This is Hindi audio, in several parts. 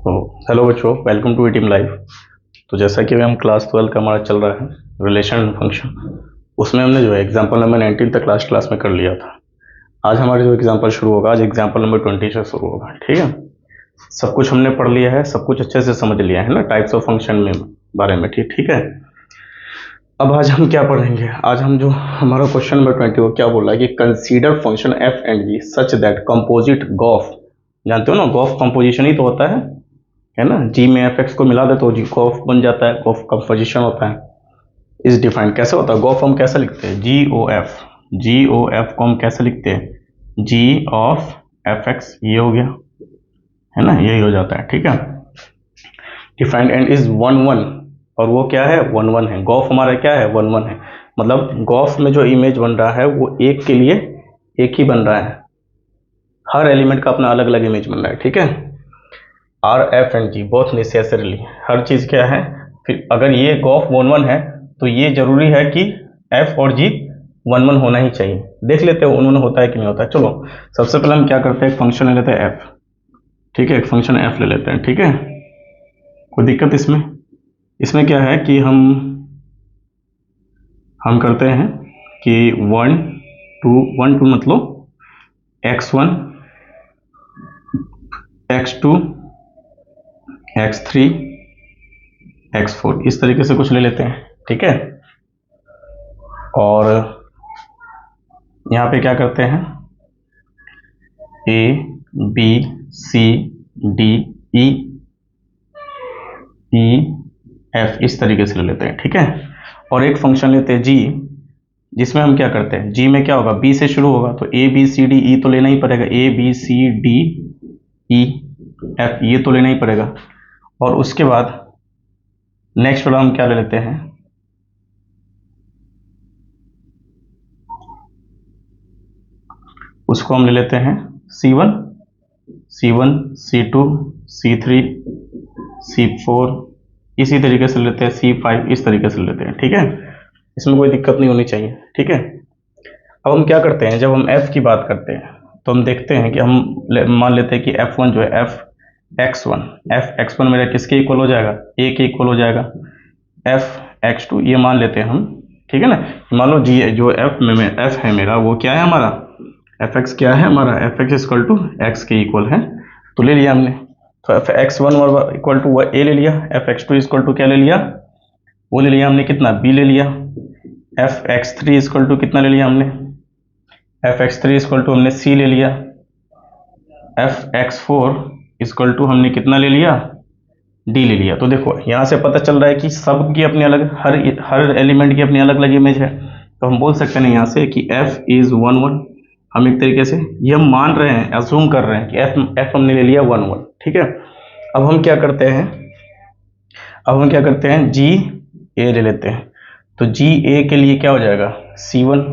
तो हेलो बच्चों, वेलकम टू टीम लाइव। तो जैसा कि हम क्लास 12 का हमारा चल रहा है रिलेशन एंड फंक्शन, उसमें हमने जो है एग्जाम्पल नंबर 19 तक लास्ट क्लास में कर लिया था। आज हमारे जो एग्जाम्पल शुरू होगा, आज एग्जाम्पल नंबर 20 से शुरू होगा। ठीक है, सब कुछ हमने पढ़ लिया है, सब कुछ अच्छे से समझ लिया है ना, टाइप्स ऑफ फंक्शन में बारे में। ठीक है, अब आज हम क्या पढ़ेंगे? आज हम जो हमारा क्वेश्चन नंबर 20 वो क्या बोल रहा है कि consider function F and G such that composite gof, जानते हो ना गॉफ कंपोजिशन ही तो होता है ना, जी में एफ एक्स को मिला दे तो जी गॉफ बन जाता है, गॉफ कंपोजिशन होता है। इस डिफाइन कैसे होता है? गॉफ हम कैसे लिखते हैं? जी ओ एफ को हम कैसे लिखते हैं? जी ऑफ एफ एक्स, ये हो गया है ना, यही हो जाता है। ठीक है, डिफाइंड एंड इज 1 1, और वो क्या है? 1 1 है। गॉफ हमारा क्या है? 1 1 है। मतलब गॉफ में जो इमेज बन रहा है वो एक के लिए एक ही बन रहा है, हर एलिमेंट का अपना अलग अलग इमेज बन रहा है। ठीक है, R F and G both necessarily, हर चीज क्या है? फिर अगर ये गॉफ 1 1 है तो ये जरूरी है कि एफ और जी 1 1 होना ही चाहिए। देख लेते हैं 1 1 होता है कि नहीं होता है। चलो सबसे पहले हम क्या करते हैं, एक फंक्शन ले लेते हैं एफ। ठीक है, एक फंक्शन एफ ले लेते हैं। ठीक है, कोई दिक्कत इसमें? इसमें क्या है कि हम करते हैं कि 1 2 मतलब x1 x2 x3 x4 इस तरीके से कुछ ले लेते हैं। ठीक है, और यहाँ पे क्या करते हैं, a b c d e e f इस तरीके से ले लेते हैं। ठीक है, और एक फंक्शन लेते हैं g, जिसमें हम क्या करते हैं, g में क्या होगा? b से शुरू होगा तो a b c d e तो लेना ही पड़ेगा, a b c d e f ये तो लेना ही पड़ेगा। और उसके बाद नेक्स्ट वाला हम क्या ले लेते हैं, उसको हम ले लेते हैं c1 c2 c3 c4 इसी तरीके से लेते हैं, c5 इस तरीके से लेते हैं। ठीक है, इसमें कोई दिक्कत नहीं होनी चाहिए। ठीक है, अब हम क्या करते हैं, जब हम f की बात करते हैं तो हम देखते हैं कि हम मान लेते हैं कि f1 जो है f(x1) मेरा किसके इक्वल हो जाएगा? a के इक्वल हो जाएगा। f(x2) ये मान लेते हैं हम। ठीक है ना, मान लो जी जो f है मेरा वो क्या है हमारा, fx क्या है हमारा, fx इक्वल टू x के इक्वल है, तो ले लिया हमने। तो fx1 इक्वल टू a ले लिया, fx2 इक्वल टू क्या ले लिया, वो ले लिया हमने, कितना? b ले लिया। fx3 इक्वल टू कितना ले लिया हमने, fx3 इक्वल टू हमने c ले लिया। fx4 इक्वल टू हमने कितना ले लिया, d ले लिया। तो देखो यहाँ से पता चल रहा है कि सबकी अपनी अलग, हर एलिमेंट की अपनी अलग अलग इमेज है। तो हम बोल सकते हैं यहाँ से कि f इज 1 1। हम एक तरीके से ये हम मान रहे हैं, अज्यूम कर रहे हैं कि f हमने ले लिया 1 1। ठीक है, अब हम क्या करते हैं, जी ए ले लेते हैं। तो जी ए के लिए क्या हो जाएगा, c1।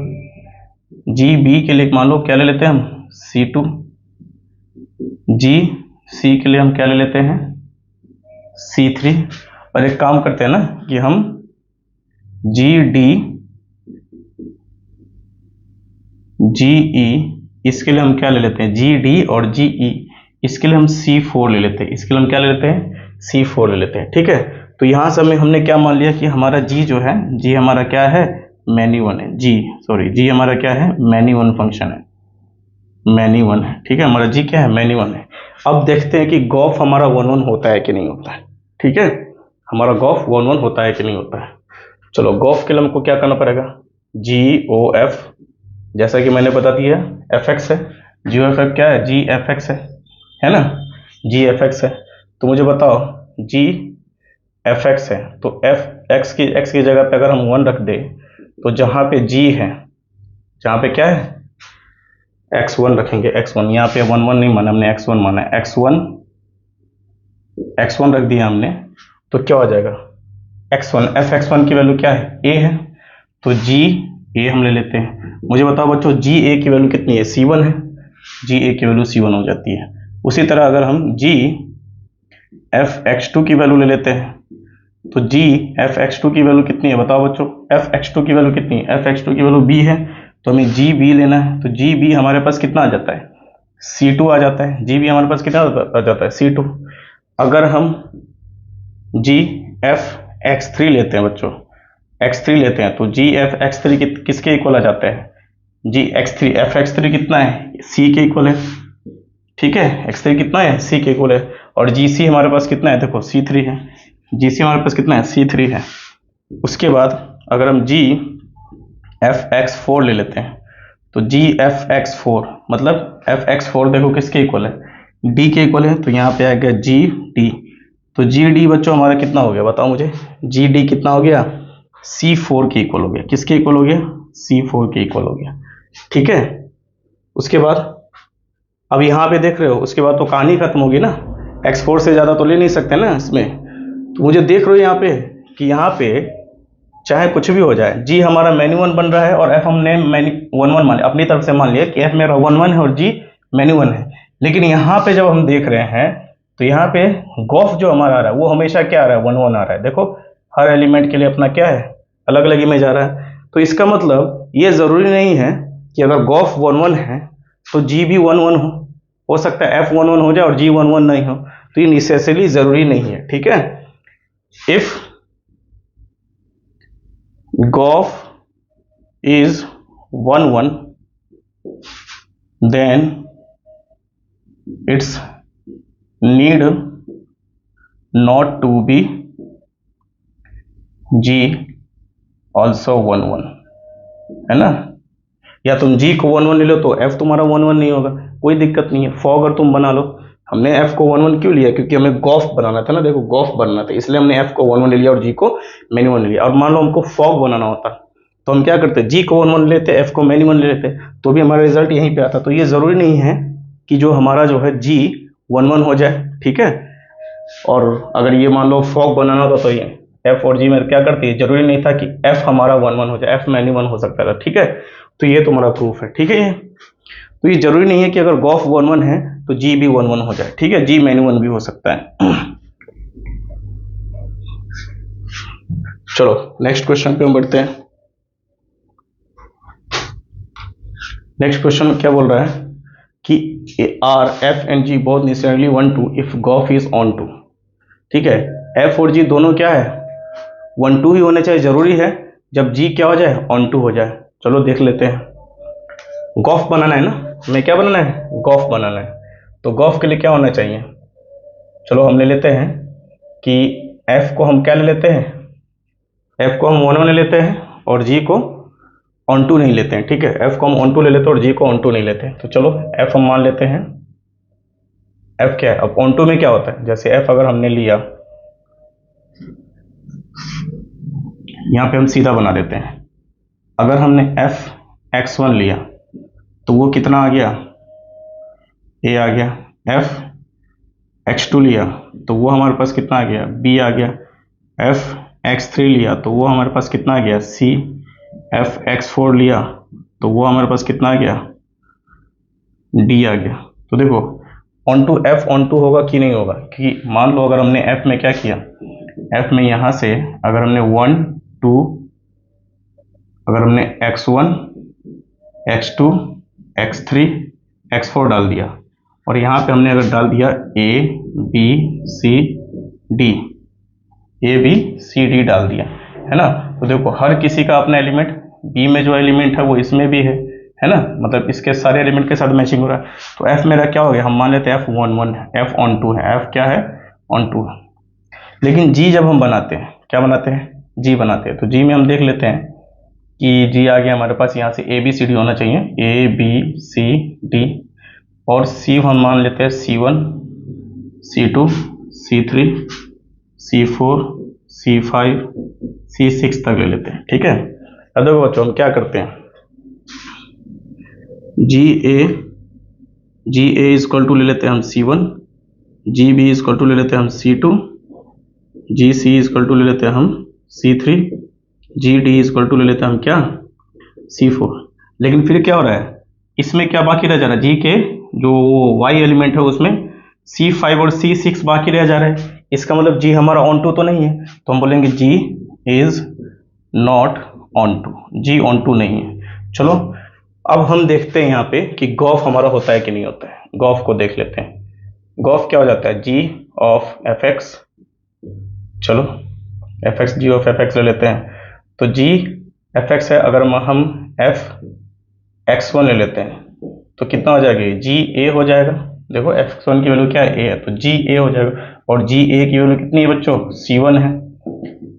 जी बी के लिए मान लो क्या ले लेते हैं हम, c2। जी सी के लिए हम क्या ले लेते हैं, c3। और एक काम करते हैं ना कि हम जी डी जी ई इसके लिए हम क्या ले लेते हैं, जी डी और जी ई इसके लिए हम c4 ले लेते हैं, इसके लिए हम क्या ले लेते हैं, c4 ले लेते हैं। ठीक है, तो यहाँ से हमने क्या मान लिया कि हमारा g जो है, g हमारा क्या है, मैनी वन है। जी हमारा क्या है, मैनी वन फंक्शन है, मैनी वन है। ठीक है, हमारा जी क्या है, मैनी वन है। अब देखते हैं कि गॉफ हमारा 1 1 होता है कि नहीं होता है। ठीक है, हमारा गॉफ 1 1 होता है कि नहीं होता है। चलो गॉफ के लिए हमको क्या करना पड़ेगा, जी ओ एफ, जैसा कि मैंने बता दिया एफ एक्स है, जी ओ एफ एफ क्या है, जी एफ एक्स है ना, जी एफ एक्स है। तो मुझे बताओ जी एफ एक्स है तो एफ एक्स की जगह पे अगर हम 1 रख दे तो जहां पे जी है, जहां पे क्या है, x1 रखेंगे, x1 यहाँ पे 1 1 नहीं माना हमने, x1 माना है, x1 रख दिया हमने। तो क्या हो जाएगा, x1 एफ x1 की वैल्यू क्या है, a है, तो जी ए हम ले लेते हैं। मुझे बताओ बच्चों जी ए की वैल्यू कितनी है, c1 है, जी ए की वैल्यू c1 हो जाती है। उसी तरह अगर हम जी एफ x2 की वैल्यू ले लेते हैं तो जी एफ x2 की वैल्यू कितनी है, बताओ बच्चों, एफ x2 की वैल्यू कितनी है, एफ x2 की वैल्यू b है, तो हमें जी बी लेना है। तो जी बी हमारे पास कितना आ जाता है, c2 आ जाता है। जी बी हमारे पास कितना आ जाता है, c2। अगर हम जी एफ एक्स थ्री लेते हैं बच्चों, x3 लेते हैं, तो जी एफ एक्स थ्री किसके इक्वल आ जाता है, G X three F X three कितना है, सी के इक्वल है, ठीक है, एक्स थ्री कितना है, सी के इक्वल है, और जी सी हमारे पास कितना है, देखो सी थ्री है, जी सी हमारे पास कितना है, सी थ्री है। उसके बाद अगर हम जी एफ एक्स फोर ले लेते हैं, तो जी एफ एक्स फोर मतलब एफ एक्स फोर देखो किसके इक्वल है, डी के इक्वल है, तो यहाँ पे आ गया जी डी, तो जी डी बच्चों हमारा कितना हो गया बताओ मुझे, जी डी कितना हो गया, सी फोर के इक्वल हो गया, किसके इक्वल हो गया, सी फोर के इक्वल हो गया, ठीक है। उसके बाद अब यहाँ पे देख रहे हो, उसके बाद तो कहानी खत्म होगी ना, एक्स फोर से ज़्यादा तो ले नहीं सकते ना इसमें, तो मुझे देख रहे हो यहाँ पे कि यहाँ पे चाहे कुछ भी हो जाए, जी हमारा मैन्यू वन बन रहा है और एफ हमने वन वन मान लिया, अपनी तरफ से मान लिया कि एफ मेरा वन वन है और जी मैन्यू वन है, लेकिन यहाँ पे जब हम देख रहे हैं तो यहाँ पे गॉफ जो हमारा आ रहा है वो हमेशा क्या आ रहा है, वन वन आ रहा है, देखो हर एलिमेंट के लिए अपना क्या है, अलग अलग इमेज आ रहा है, तो इसका मतलब ये ज़रूरी नहीं है कि अगर गॉफ वन वन है तो जी भी वन वन हो सकता है एफ वन वन हो जाए और जी वन वन नहीं हो, तो ये नेसेसरी ज़रूरी नहीं है, ठीक है। If gof is 1 1, then its need not to be G also 1 1, है ना, या तुम G को 1 1 ले लो तो F तुम्हारा 1 1 नहीं होगा, कोई दिक्कत नहीं है, फॉर अगर तुम बना लो, हमने F को 1 1 क्यों लिया, क्योंकि हमें गॉफ बनाना था ना, देखो गॉफ बनना था, इसलिए हमने F को 1 1 ले लिया और G को मैन्यू 1 ले लिया, और मान लो हमको फॉग बनाना होता तो हम क्या करते, जी को 1 1 लेते, एफ को मैन्यू 1 ले लेते, तो भी हमारा रिजल्ट यहीं पे आता, तो ये जरूरी नहीं है कि जो हमारा जो है जी 1 1 हो जाए, ठीक है। और अगर ये मान लो फॉग बनाना होता तो ये एफ और जी में क्या करती है, जरूरी नहीं था कि एफ हमारा 1 1 हो जाए, एफ मैन्यू 1 हो सकता था, ठीक है, तो ये तुम्हारा प्रूफ है, ठीक है। ये तो ये जरूरी नहीं है कि अगर गॉफ 1 1 है तो जी भी 1 1 हो जाए, ठीक है, जी मैन्यू 1 भी हो सकता है। चलो नेक्स्ट क्वेश्चन पे हम बढ़ते हैं। नेक्स्ट क्वेश्चन में क्या बोल रहा है कि are F and G both necessarily 1 2 if gof is onto, ठीक है, एफ और जी दोनों क्या है 1 2 ही होने चाहिए, जरूरी है जब जी क्या हो जाए ऑन टू हो जाए। चलो देख लेते हैं, गॉफ बनाना है ना, हमें क्या बनाना है, गॉफ बनाना है, तो गॉफ के लिए क्या होना चाहिए, चलो हम ले लेते हैं कि एफ को हम क्या ले लेते हैं, एफ को हम 1 1 ले लेते हैं और जी को ऑन टू नहीं लेते हैं, ठीक है, एफ को हम ऑन टू ले लेते हैं और जी को ऑन टू नहीं लेते हैं, तो चलो एफ हम मान लेते हैं, एफ क्या है, अब ऑन टू में क्या होता है, जैसे एफ अगर हमने लिया, यहाँ पे हम सीधा बना देते हैं, अगर हमने एफ x1 लिया तो वो कितना आ गया, ए आ गया, एफ x2 लिया तो वो हमारे पास कितना आ गया, बी आ गया, एफ x3 लिया तो वो हमारे पास कितना आ गया, सी, एफ x4 लिया तो वो हमारे पास कितना आ गया, डी आ गया। तो देखो onto F onto होगा कि नहीं होगा, कि मान लो अगर हमने एफ में क्या किया, एफ में यहाँ से अगर हमने 1 2 अगर हमने x1 x2 x3 x4 डाल दिया और यहाँ पे हमने अगर डाल दिया a b c d, a b c d डाल दिया, है ना, तो देखो हर किसी का अपना एलिमेंट, b में जो एलिमेंट है वो इसमें भी है ना, मतलब इसके सारे एलिमेंट के साथ मैचिंग हो रहा है, तो f मेरा क्या हो गया, हम मान लेते हैं f 1 1 है, f ऑन टू है, f क्या है ऑन टू है, लेकिन g जब हम बनाते हैं क्या बनाते हैं, g बनाते हैं, तो g में हम देख लेते हैं कि g आ गया हमारे पास, यहाँ से a b c d होना चाहिए, a b c d, और c हम मान लेते हैं c1 c2 c3 c4 c5 c6 तक ले लेते हैं, ठीक है। अब देखो बच्चों हम क्या करते हैं, जी ए इक्वल टू ले लेते हैं हम c1, G B equal to ले लेते हैं हम c2, ji C equal to ले लेते हैं हम c3, G D equal to ले लेते हैं हम क्या, c4, लेकिन फिर क्या हो रहा है, इसमें क्या बाकी रह जा रहा है, जी के जो y एलिमेंट है उसमें c5 और c6 बाकी रह जा रहा है, इसका मतलब जी हमारा ऑन टू तो नहीं है, तो हम बोलेंगे G is not onto, G onto नहीं है। चलो अब हम देखते हैं यहाँ पे कि गॉफ हमारा होता है कि नहीं होता है, गॉफ को देख लेते हैं, गॉफ क्या हो जाता है, जी ऑफ एफ एक्स, चलो F X G of F X ले लेते हैं। तो जी एफ एक्स है, अगर हम एफ एक्स वन ले लेते हैं तो कितना हो जाएगा, जी ए हो जाएगा। देखो एफ एक्स वन की वैल्यू क्या है, ए है, तो जी ए हो जाएगा। और जी ए की वैल्यू कितनी है बच्चों, सी वन है।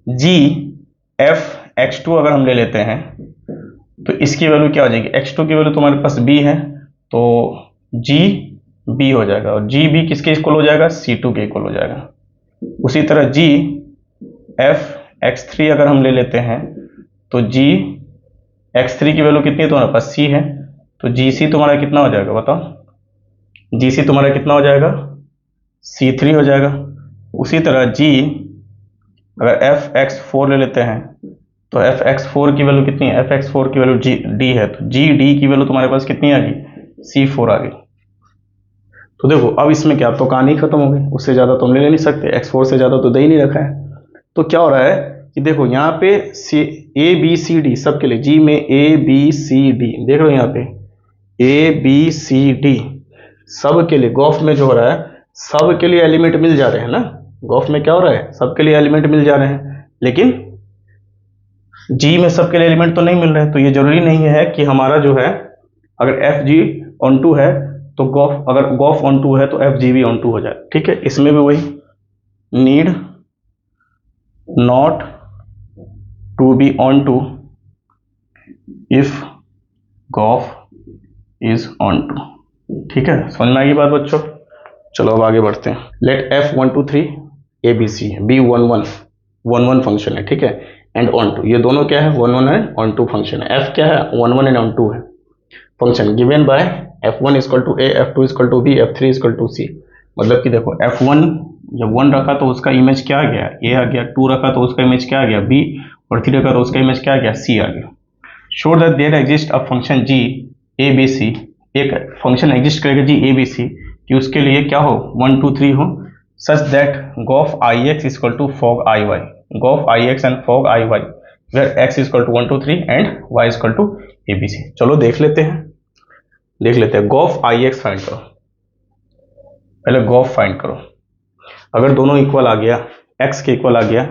जी एफ एक्स टू अगर हम ले लेते हैं तो इसकी वैल्यू क्या हो जाएगी, एक्स टू की वैल्यू तुम्हारे पास बी है, तो जी बी हो जाएगा। और जी बी किसके इक्वल हो जाएगा, सी टू के इक्वल हो जाएगा। उसी तरह जी एफ एक्स थ्री अगर हम ले लेते हैं तो जी एक्स थ्री की वैल्यू कितनी है तुम्हारे पास, सी है, तो जी सी तुम्हारा कितना हो जाएगा बताओ, जी सी तुम्हारा कितना हो जाएगा, सी थ्री हो जाएगा। उसी तरह जी अगर एफ एक्स फोर ले लेते हैं तो एफ एक्स फोर की वैल्यू कितनी है, एफ एक्स फोर की वैल्यू जी डी है, तो जी डी की वैल्यू तुम्हारे पास कितनी आ गई, सी फोर आ गई। तो देखो अब इसमें क्या, तो कहानी खत्म हो गई, उससे ज़्यादा तो हम ले नहीं सकते, एक्स फोर से ज़्यादा तो दे ही नहीं रखा है। तो क्या हो रहा है कि देखो यहाँ पे सी ए बी सी डी सबके लिए, जी में ए बी सी डी देख रहे हो यहाँ पे ए बी सी डी सब के लिए गॉफ में जो हो रहा है, सब के लिए एलिमेंट मिल जा रहे हैं ना। गॉफ में क्या हो रहा है, सबके लिए एलिमेंट मिल जा रहे हैं, लेकिन जी में सबके लिए एलिमेंट तो नहीं मिल रहे हैं। तो ये जरूरी नहीं है कि हमारा जो है, अगर एफ जी ऑन टू है तो गॉफ, अगर गॉफ ऑन टू है तो एफ जी भी ऑन टू हो जाए। ठीक है, इसमें भी वही, need not to be onto if gof is onto. ठीक है, समझ में आएगी बात बच्चों। चलो अब आगे बढ़ते हैं। Let F one two three A B C B one one one one function है, ठीक है, एंड ऑन टू, ये दोनों क्या है, one one and onto function है। एफ क्या है, one one and onto है function, given by F one equal to A, F two equal to B, F three equal to C. मतलब कि देखो एफ वन जब वन रखा तो उसका इमेज क्या आ गया, ए आ गया, टू रखा तो उसका इमेज क्या आ गया, बी, और थ्री रखा तो उसका इमेज क्या आ गया, सी आ गया। Show that there exist a function G A B C, एक फंक्शन एग्जिस्ट करेगा जी ए बी सी, कि उसके लिए क्या हो, वन टू थ्री हो, such that gof I X is equal to fog I Y, gof I X and fog I Y, where X is equal to one two three and Y is equal to A B C. चलो देख लेते हैं, गॉफ आई एक्स फाइंड करो, पहले गॉफ फाइंड करो। अगर दोनों इक्वल आ गया, एक्स के इक्वल आ गया,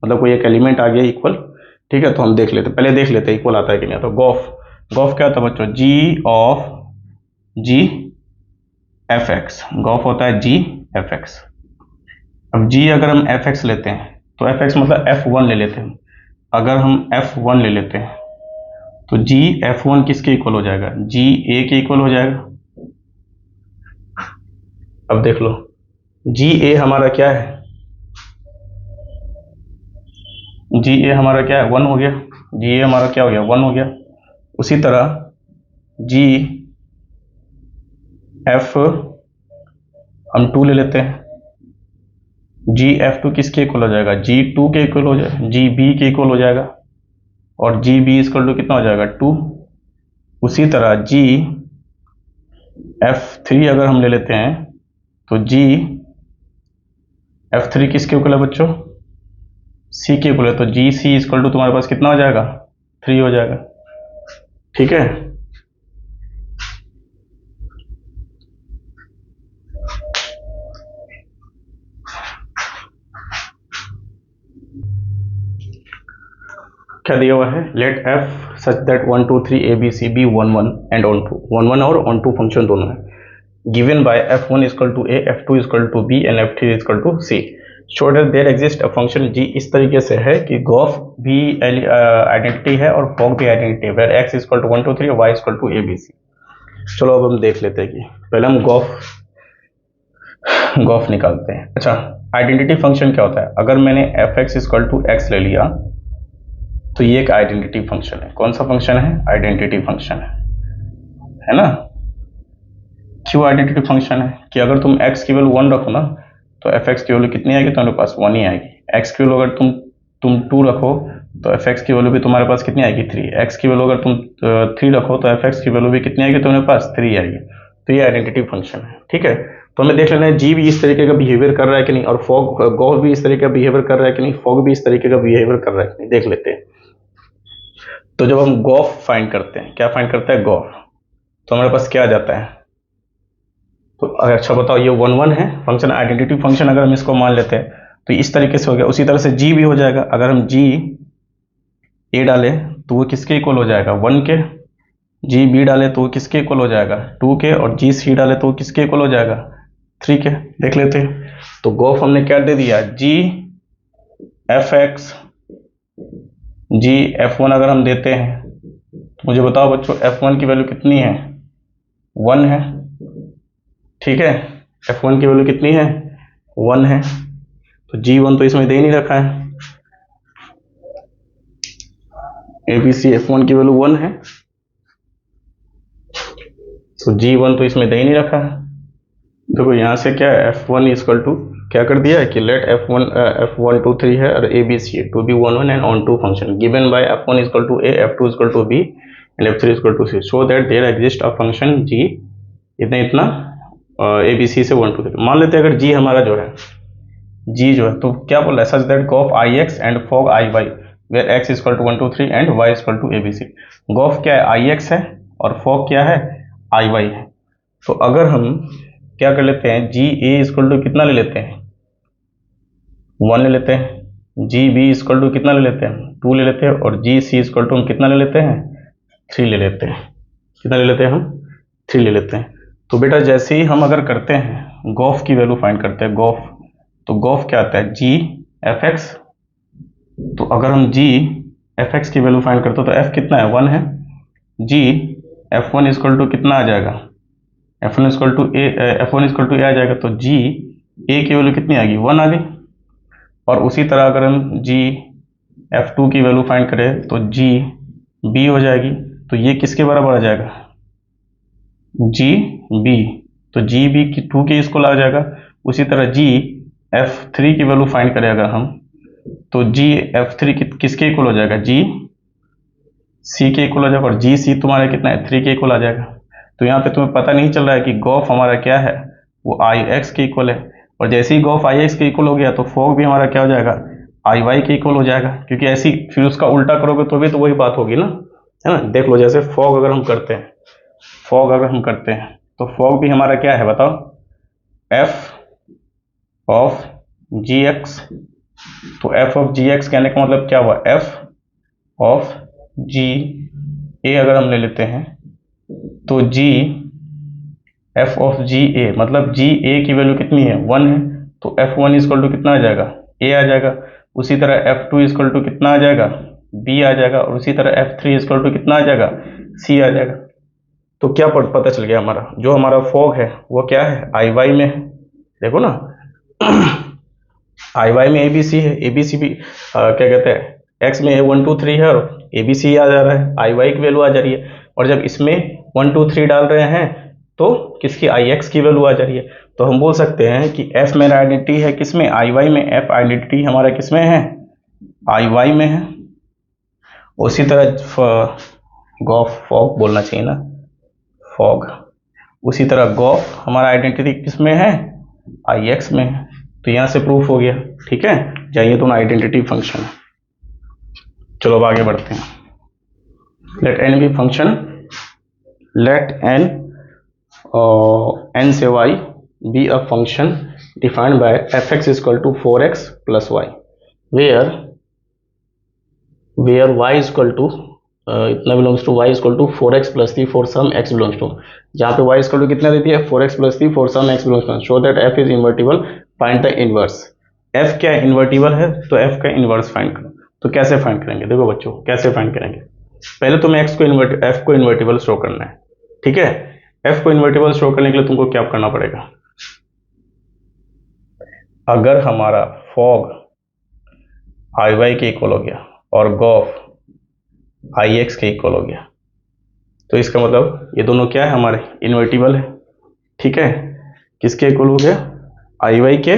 मतलब कोई एक एलिमेंट आ गया इक्वल, ठीक है, तो हम देख लेते, पहले देख लेते हैं इक्वल आता है कि नहीं। तो गॉफ क्या होता है बच्चों, G of G F X, gof होता है जी एफ एक्स। अब जी अगर हम एफ एक्स लेते हैं तो एफ एक्स मतलब एफ वन ले लेते हैं, अगर हम एफ वन ले लेते हैं तो जी एफ वन किसके इक्वल हो जाएगा, जी ए के इक्वल हो जाएगा। अब देख लो जी ए हमारा क्या है, जी ए हमारा क्या है, वन हो गया, जी ए हमारा क्या हो गया, वन हो गया। उसी तरह जी एफ हम टू ले लेते हैं, जी एफ टू किसके इक्वल हो जाएगा, जी टू के इक्वल हो जाएगा, जी बी के इक्वल हो जाएगा, और जी बी इक्वल टू कितना हो जाएगा, टू। उसी तरह जी एफ थ्री अगर हम ले लेते हैं तो जी एफ थ्री किसके इक्वल है बच्चों, सी के इक्वल है, तो जी सी इक्वल टू तुम्हारे पास कितना हो जाएगा, थ्री हो जाएगा। ठीक है, क्या दिया हुआ है, let F such that one two three A B C B one one and onto, one one और ऑन टू फंक्शन दोनों है, given by F one equal to A, F two equal to B and F three equal to C. Show that there exist a function G, इस तरीके से है कि गॉफ भी आइडेंटिटी है और फॉग भी आइडेंटिटी है, where X is equal to one two three, Y is equal to A B C. चलो अब हम देख लेते हैं कि पहले हम गॉफ निकालते हैं। अच्छा, आइडेंटिटी फंक्शन क्या होता है, अगर मैंने F X is equal to X ले लिया तो ये एक आइडेंटिटी फंक्शन है। कौन सा फंक्शन है, आइडेंटिटी फंक्शन है ना। क्यों आइडेंटिटी फंक्शन है, कि अगर तुम x की वैल्यू वन रखो ना तो एफ एक्स की वैल्यू कितनी आएगी, तुम्हारे पास वन ही आएगी। x की वैल्यू अगर तुम टू रखो तो एफ एक्स की वैल्यू भी तुम्हारे पास कितनी आएगी, थ्री। x की वैल्यू अगर तुम थ्री रखो तो एफ एक्स की वैल्यू भी कितनी आएगी तुम्हारे पास, थ्री आएगी। तो ये आइडेंटिटी फंक्शन है, ठीक है। तो हमें देख लेना है जी भी इस तरीके का बिहेवियर कर रहा है कि नहीं, और फॉग गॉफ भी इस तरीके का बिहेवियर कर रहा है कि नहीं, फॉग भी इस तरीके का बिहेवियर कर रहा है कि नहीं, देख लेते हैं। तो जब हम गॉफ फाइंड करते हैं, क्या फाइंड करते हैं, गॉफ, तो हमारे पास क्या आ जाता है, तो अच्छा बताओ, ये 1 1 है फंक्शन, आइडेंटिटी फंक्शन अगर हम इसको मान लेते हैं तो इस तरीके से हो गया। उसी तरह से जी भी हो जाएगा, अगर हम जी ए डालें तो वो किसके इक्वल हो जाएगा, 1 के। जी बी डाले तो वो किसके इक्वल हो जाएगा, 2 के। और जी सी डाले तो वो किसके इक्वल हो जाएगा, 3 के। देख लेते हैं। तो गॉफ हमने क्या दे दिया, जी एफ एक्स जी F1 अगर हम देते हैं तो मुझे बताओ बच्चों, F1 की वैल्यू कितनी है, 1 है। ठीक है, F1 की वैल्यू कितनी है, 1 है। तो G1 तो इसमें दे ही नहीं रखा है, ABC F1 की वैल्यू 1 है, तो G1 तो इसमें दे ही नहीं रखा है। देखो यहाँ से क्या है, F1 इक्वल टू क्या कर दिया है कि लेट F1 2 3 है और ABC to B 1 1 and onto function given by F1 equal to A, F2 equal to B and F3 equal to C, so that there exist a function G इतना इतना ABC से 1 2 3। मान लेते हैं अगर G हमारा जो है, G जो है तो क्या बोल रहा है, such that gof IX and fog IY where X equal to 1 2 3 and Y equal to ABC। Gof क्या है, IX है और फॉग क्या है, IY है। तो अगर हम क्या कर लेते हैं, जी ए इक्वल टू कितना ले लेते हैं, 1 ले लेते हैं। जी बी इक्वल टू कितना ले लेते हैं, 2 ले लेते हैं। और जी सी इक्वल टू हम कितना ले लेते हैं, 3 ले लेते हैं। कितना ले लेते हैं हम, 3 ले लेते हैं। तो बेटा जैसे ही हम अगर करते हैं गॉफ की वैल्यू फाइंड करते हैं, गॉफ, तो गॉफ क्या आता है, जी एफ एक्स। तो अगर हम जी एफ एक्स की वैल्यू फाइंड करते हैं तो एफ कितना है, 1 है। जी F1 इक्वल टू कितना आ जाएगा, F1 इक्वल टू ए आ जाएगा। तो जी ए की वैल्यू कितनी आ गई, 1 आ गई। और उसी तरह अगर हम जी F2 की वैल्यू फाइंड करें तो जी बी हो जाएगी। तो ये किसके बराबर आ जाएगा, जी बी। तो जी बी की 2 के इसको आ जाएगा। उसी तरह जी F3 की वैल्यू फाइंड करें अगर हम, तो जी F3 किसके इक्वल हो जाएगा, जी सी के इक्वल हो जाएगा। और जी सी तुम्हारा कितना है, 3 के इक्वल आ जाएगा। तो यहाँ पे तुम्हें पता नहीं चल रहा है कि गॉफ हमारा क्या है, वो आई एक्स के इक्वल है। और जैसे ही गॉफ आई एक्स के इक्वल हो गया तो फॉग भी हमारा क्या हो जाएगा, आई वाई के इक्वल हो जाएगा। क्योंकि ऐसी फिर उसका उल्टा करोगे तो भी तो वही बात होगी ना, है ना। देख लो, जैसे फॉग अगर हम करते हैं, फॉग अगर हम करते हैं तो फॉग भी हमारा क्या है बताओ, एफ ऑफ जी एक्स। तो एफ ऑफ जी एक्स कहने का मतलब क्या हुआ, एफ ऑफ जी ए अगर हम ले लेते हैं तो जी एफ ऑफ जी ए, मतलब जी ए की वैल्यू कितनी है, 1 है। तो F1 इक्वल टू कितना आ जाएगा, ए आ जाएगा। उसी तरह F2 इक्वल टू कितना आ जाएगा, बी आ जाएगा। और उसी तरह F3 इक्वल टू कितना आ जाएगा, सी आ जाएगा। तो क्या पता चल गया, हमारा जो हमारा फॉग है वो क्या है, आई वाई में है। देखो ना आई वाई में ए बी सी है, ए बी सी भी क्या कहते हैं, एक्स में 1 2 3 है और ए बी सी आ जा रहा है, आई वाई की वैल्यू आ जा रही है। और जब इसमें 1 2 3 डाल रहे हैं तो किसकी, आई एक्स की वैल्यू आ जा रही है। तो हम बोल सकते हैं कि एफ मेरा आइडेंटिटी है किसमें, आई वाई में। एफ आइडेंटिटी हमारा किसमें है, आई वाई में है। उसी तरह गॉफ फॉग बोलना चाहिए ना, फॉग। उसी तरह गॉफ हमारा आइडेंटिटी किसमें है, आई एक्स में है। तो यहां से प्रूफ हो गया। ठीक है, जाइए तो ना आइडेंटिटी फंक्शन है। चलो अब आगे बढ़ते हैं। Let N B function, let N N से Y B a function defined by F X equal to 4x plus Y, where Y equal to इतना belongs to Y equal to 4x plus 3 for some x belongs to. जहाँ पे y इक्वल टू कितना देती है, 4x plus 3 for some x belongs to, show that f is invertible, find the inverse. f क्या है, इन्वर्टिबल है, तो f का इनवर्स फाइंड करो। तो कैसे फाइंड करेंगे, देखो बच्चों कैसे फाइंड करेंगे। पहले तुम्हें f को इन्वर्टिबल शो करना है। ठीक है, f को इन्वर्टिबल शो करने के लिए तुमको क्या करना पड़ेगा, अगर हमारा फॉग आई वाई के इक्वल हो गया और गॉफ आई एक्स के इक्वल हो गया, तो इसका मतलब ये दोनों क्या है, हमारे इन्वर्टिबल है। ठीक है, किसके इक्वल हो गया, आई वाई के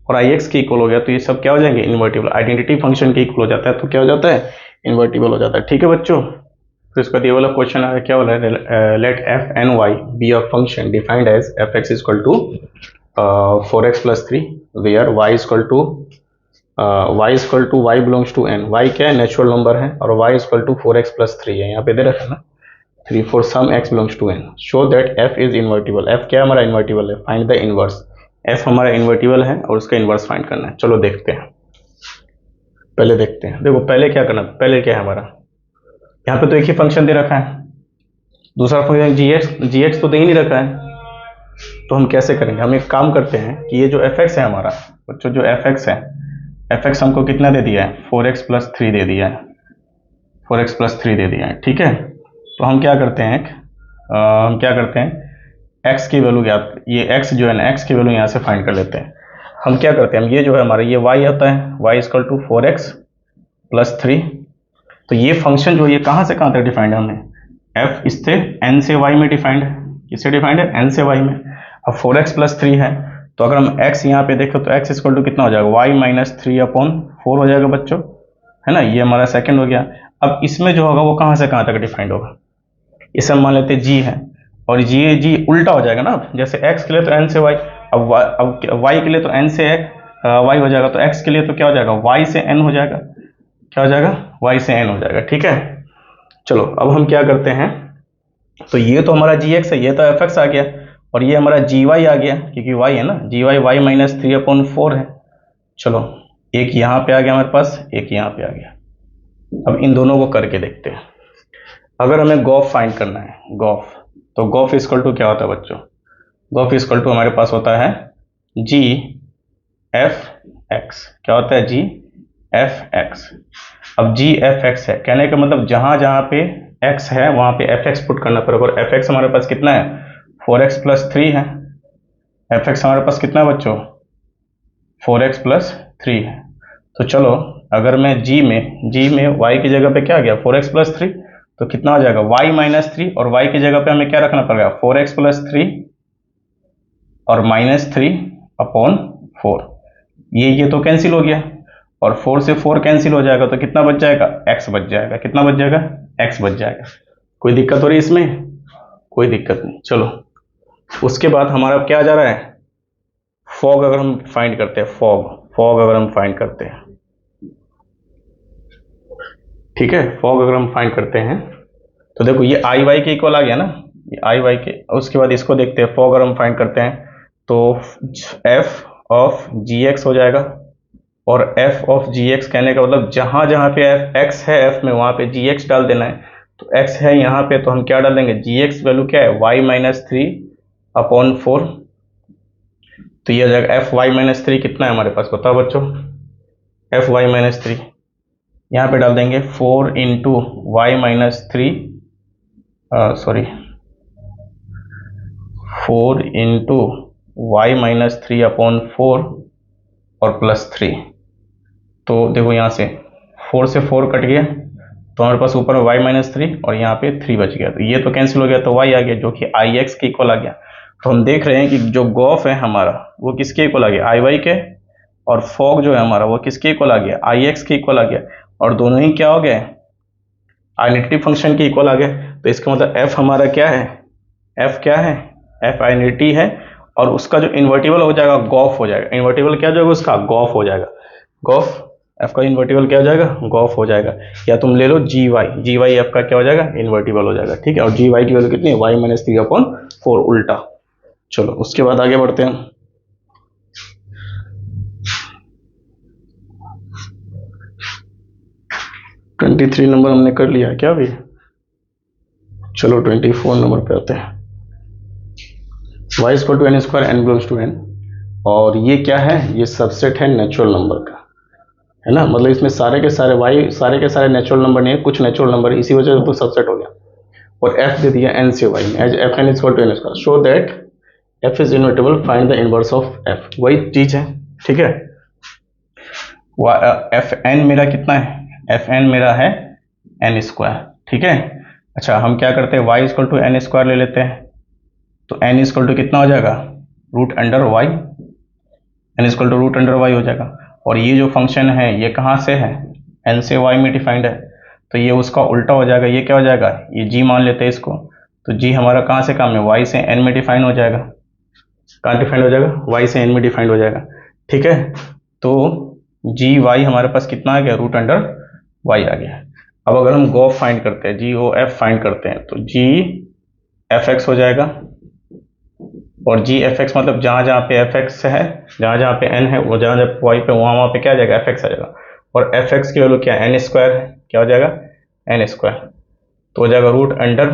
और आई एक्स के इक्वल हो गया। तो ये सब क्या हो जाएंगे, इन्वर्टिबल। आइडेंटिटी फंक्शन के इक्वल हो जाता है तो क्या हो जाता है, इन्वर्टिबल हो जाता है। ठीक है बच्चों, तो इसका ये वाला क्वेश्चन है, क्या बोला है, let F N Y B a function defined as F X equal to 4x plus 3 where Y equal to Y belongs to N. Y क्या है, नेचुरल नंबर है, और Y equal to 4x plus 3 है, यहाँ पे दे रखा है ना। 3 for some x belongs to n show that f is invertible. f क्या हमारा इन्वर्टिबल है, फाइंड द इनवर्स। f हमारा इन्वर्टिबल है और उसका इनवर्स फाइंड करना है। चलो देखते हैं, पहले देखते हैं। देखो पहले क्या करना, पहले क्या है हमारा, यहाँ पे तो एक ही फंक्शन दे रखा है, दूसरा फंक्शन gx तो दे ही नहीं रखा है, तो हम कैसे करेंगे। हम एक काम करते हैं कि ये जो fx है हमारा बच्चों, जो fx है, fx हमको कितना दे दिया है, 4x प्लस 3 दे दिया है, 4x प्लस 3 दे दिया है, ठीक है। तो हम क्या करते हैं, हम क्या करते हैं, x की वैल्यू ज्ञात, ये x जो है ना, x की वैल्यू यहाँ से फाइंड कर लेते हैं। हम क्या करते हैं, हम ये जो है हमारा, ये y आता है, y equal to 4x plus 3। तो ये फंक्शन जो है ये कहाँ से कहाँ तक डिफाइंड है हमने, f इससे n से y में डिफाइंड है। किससे डिफाइंड है, n से y में। अब 4x प्लस 3 है, तो अगर हम x यहाँ पे देखें तो x इक्वल टू कितना हो जाएगा, y माइनस 3/4 हो जाएगा बच्चों, है ना। ये हमारा सेकंड हो गया। अब इसमें जो होगा वो कहाँ से कहाँ तक डिफाइंड होगा, इसे हम मान लेते हैं g है, और g उल्टा हो जाएगा ना। जैसे x के लिए तो n से y, अब y के लिए तो n से y हो जाएगा, तो x के लिए तो क्या हो जाएगा, y से n हो जाएगा। क्या हो जाएगा, y से n हो जाएगा, ठीक है। चलो अब हम क्या करते हैं, तो ये तो हमारा gx है, ये तो fx आ गया, और ये हमारा gy आ गया, क्योंकि y है ना, gy y माइनस 3/4 है। चलो एक यहाँ पे आ गया हमारे पास, एक यहाँ पे आ गया। अब इन दोनों को करके देखते हैं। अगर हमें गॉफ फाइंड करना है, गॉफ, तो गॉफ इक्वल टू क्या होता है बच्चों, गॉफ इक्वल टू हमारे पास होता है g f x। क्या होता है, g f x। अब g f x है, कहने का मतलब जहां जहां पे x है वहां पे f x पुट करना पड़ेगा, और f x हमारे पास कितना है, 4x प्लस 3 है। f x हमारे पास कितना है बच्चों, 4x प्लस 3 है। तो चलो अगर मैं g में y की जगह पे क्या आ गया, 4x प्लस 3, तो कितना हो जाएगा, y माइनस 3, और y की जगह पे हमें क्या रखना पड़ेगा, 4x प्लस 3 और माइनस 3/4। ये तो कैंसिल हो गया, और 4 से 4 कैंसिल हो जाएगा, तो कितना बच जाएगा, x बच जाएगा। कितना बच जाएगा, x बच जाएगा। कोई दिक्कत हो रही है इसमें, कोई दिक्कत नहीं। चलो उसके बाद हमारा क्या जा रहा है, फॉग अगर हम फाइंड करते हैं, फॉग अगर हम फाइंड करते हैं, ठीक है, फॉग अगर हम फाइंड करते हैं, तो देखो ये आई वाई के इक्वल आ गया ना, ये आई वाई के। उसके बाद इसको देखते हैं, फॉग अगर हम फाइंड करते हैं तो f ऑफ जी एक्स हो जाएगा, और f ऑफ जी एक्स कहने का मतलब जहां जहां पे x है f में, वहां पे जी एक्स डाल देना है। तो x है यहाँ पे, तो हम क्या डाल देंगे, जी एक्स वैल्यू क्या है, y माइनस 3/4। तो ये आ जाएगा एफ वाई माइनस 3 कितना है हमारे पास, बताओ बच्चों, एफ वाई माइनस 3 यहाँ पे डाल देंगे 4 into Y minus 3, sorry 4 into Y minus 3/4 और प्लस 3। तो देखो यहाँ से 4 से 4 कट गया, तो हमारे पास ऊपर y माइनस 3 और यहाँ पे 3 बच गया, तो ये तो कैंसिल हो गया, तो y आ गया जो कि आई एक्स के इक्वल आ गया। तो हम देख रहे हैं कि जो गॉफ है हमारा वो किसके इक्वल आ गया, आई वाई के, और फॉग जो है हमारा वो किसके इक्वल आ गया, आई एक्स के इक्वल आ गया, और दोनों ही क्या हो गए, आइडेंटिटी फंक्शन के इक्वल आ गए। तो इसका मतलब f हमारा क्या है, f क्या है, f आइडेंटिटी है, और उसका जो इन्वर्टिबल हो जाएगा गॉफ हो जाएगा। इन्वर्टिबल क्या हो जाएगा उसका, गॉफ हो जाएगा। गॉफ f का इन्वर्टिबल क्या हो जाएगा, गॉफ हो जाएगा। या तुम ले लो जी वाई f का क्या हो जाएगा, इन्वर्टिबल हो जाएगा, ठीक है। और जी वाई की वैल्यू कितनी है, y माइनस 3/4 उल्टा। चलो उसके बाद आगे बढ़ते हैं। ट्वेंटी 23 नंबर हमने कर लिया है क्या अभी, चलो 24 नंबर पे आते हैं। y equal to N square N belongs to N, और ये क्या है, ये सबसेट है नेचुरल नंबर का, है ना। मतलब इसमें सारे के सारे y सारे के सारे नेचुरल नंबर नहीं है, कुछ नेचुरल नंबर है, इसी वजह से तो सबसेट हो गया। और f दे दिया n से y में, as F N equal to N square, show that f is invertible, find the inverse of f। वही चीज है, ठीक है। एफ एन मेरा कितना है, एफ एन मेरा है एन स्क्वायर, ठीक है। अच्छा हम क्या करते हैं, y equal to N square ले लेते हैं, तो n इक्वल टू कितना हो जाएगा, root under y, n equal to root under y हो जाएगा। और ये जो फंक्शन है ये कहाँ से है, n से y में डिफाइंड है, तो ये उसका उल्टा हो जाएगा। ये क्या हो जाएगा, ये g मान लेते हैं इसको, तो g हमारा कहाँ से काम है, y से n में डिफाइन हो जाएगा। कहाँ डिफाइंड हो जाएगा, y से n में डिफाइंड हो जाएगा, ठीक है। तो जी वाई हमारे पास कितना आ गया, रूट अंडर y आ गया। अब अगर हम गॉफ फाइंड करते हैं, जी ओ एफ फाइंड करते हैं, तो जी एफ एक्स हो जाएगा, और जी एफ एक्स मतलब जहाँ जहाँ पे एफ एक्स है, जहाँ जहाँ पे एन है, वो जहाँ जहाँ वाई पे वहाँ पे क्या आ जाएगा, एफ एक्स आ जाएगा। और एफ एक्स की वैल्यू क्या है, एन स्क्वायर है, क्या हो जाएगा, एन स्क्वायर। तो हो जाएगा रूट अंडर